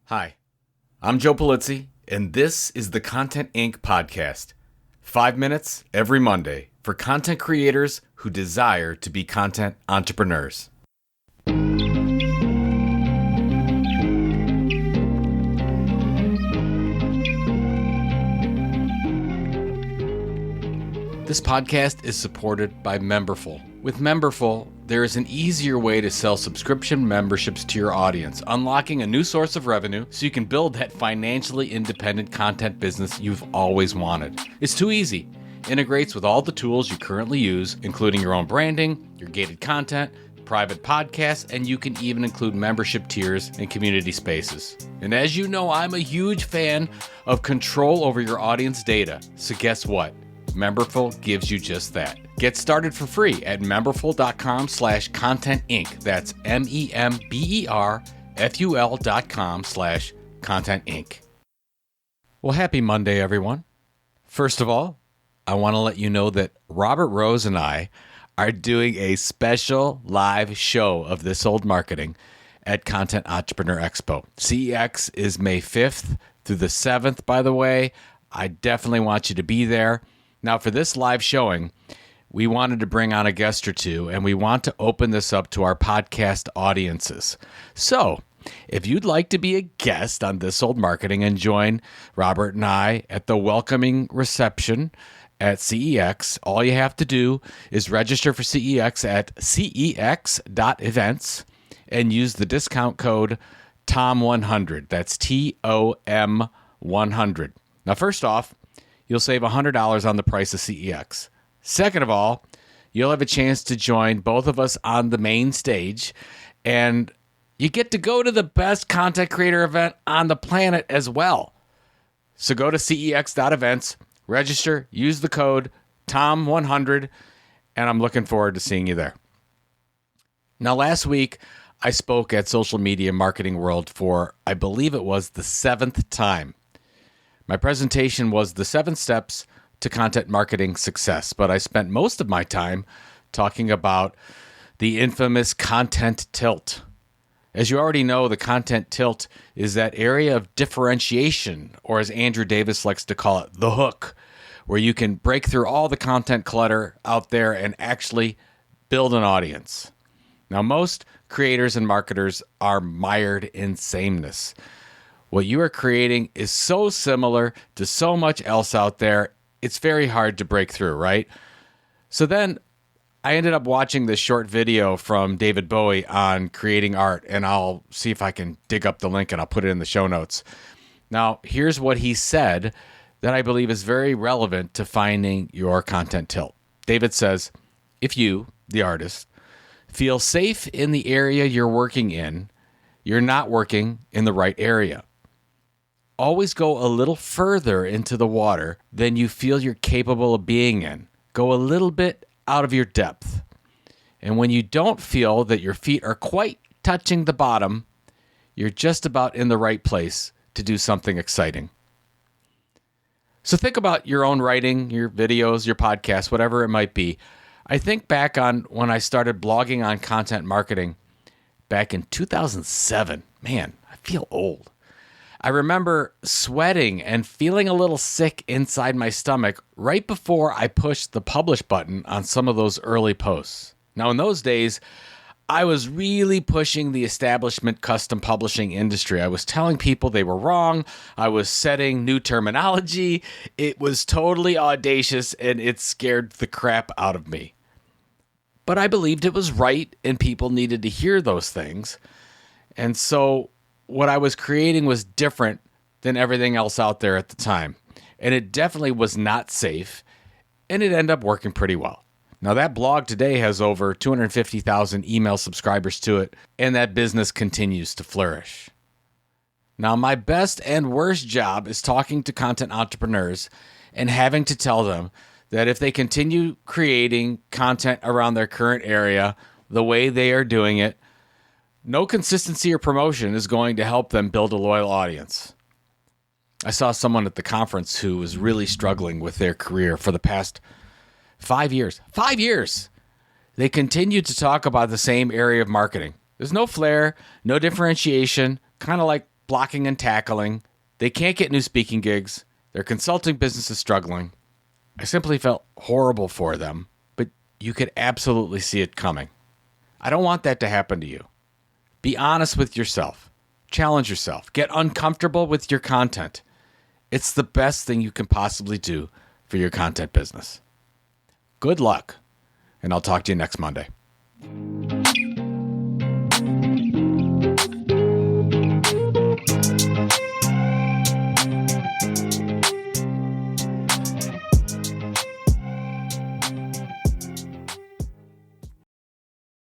Hi, I'm Joe Polizzi, and this is the Content Inc. podcast. 5 minutes every Monday for content creators who desire to be content entrepreneurs. This podcast is supported by Memberful. With Memberful, there is an easier way to sell subscription memberships to your audience, unlocking a new source of revenue so you can build that financially independent content business you've always wanted. It's too easy. Integrates with all the tools you currently use, including your own branding, your gated content, private podcasts, and you can even include membership tiers and community spaces. And as you know, I'm a huge fan of control over your audience data. So guess what? Memberful gives you just that. Get started for free at memberful.com/contentinc. That's memberful.com/contentinc. Well, happy Monday, everyone. First of all, I want to let you know that Robert Rose and I are doing a special live show of This Old Marketing at Content Entrepreneur Expo. CEX is May 5th through the 7th, by the way. I definitely want you to be there. Now, for this live showing, we wanted to bring on a guest or two, and we want to open this up to our podcast audiences. So, if you'd like to be a guest on This Old Marketing and join Robert and I at the welcoming reception at CEX, all you have to do is register for CEX at cex.events and use the discount code TOM100. That's TOM100. Now, first off, you'll save $100 on the price of CEX. Second of all, you'll have a chance to join both of us on the main stage, and you get to go to the best content creator event on the planet as well. So go to cex.events, register, use the code TOM100, and I'm looking forward to seeing you there. Now, last week, I spoke at Social Media Marketing World for, I believe it was the 7th time. My presentation was the 7 steps to content marketing success, but I spent most of my time talking about the infamous content tilt. As you already know, the content tilt is that area of differentiation, or as Andrew Davis likes to call it, the hook, where you can break through all the content clutter out there and actually build an audience. Now, most creators and marketers are mired in sameness. What you are creating is so similar to so much else out there, it's very hard to break through, right? So then I ended up watching this short video from David Bowie on creating art, and I'll see if I can dig up the link and I'll put it in the show notes. Now, here's what he said that I believe is very relevant to finding your content tilt. David says, if you, the artist, feel safe in the area you're working in, you're not working in the right area. Always go a little further into the water than you feel you're capable of being in. Go a little bit out of your depth. And when you don't feel that your feet are quite touching the bottom, you're just about in the right place to do something exciting. So think about your own writing, your videos, your podcasts, whatever it might be. I think back on when I started blogging on content marketing back in 2007. Man, I feel old. I remember sweating and feeling a little sick inside my stomach right before I pushed the publish button on some of those early posts. Now, in those days, I was really pushing the establishment custom publishing industry. I was telling people they were wrong. I was setting new terminology. It was totally audacious, and it scared the crap out of me. But I believed it was right, and people needed to hear those things. And so what I was creating was different than everything else out there at the time. And it definitely was not safe, and it ended up working pretty well. Now, that blog today has over 250,000 email subscribers to it, and that business continues to flourish. Now, my best and worst job is talking to content entrepreneurs and having to tell them that if they continue creating content around their current area the way they are doing it, no consistency or promotion is going to help them build a loyal audience. I saw someone at the conference who was really struggling with their career for the past 5 years. 5 years! They continued to talk about the same area of marketing. There's no flair, no differentiation, kind of like blocking and tackling. They can't get new speaking gigs. Their consulting business is struggling. I simply felt horrible for them, but you could absolutely see it coming. I don't want that to happen to you. Be honest with yourself. Challenge yourself. Get uncomfortable with your content. It's the best thing you can possibly do for your content business. Good luck, and I'll talk to you next Monday.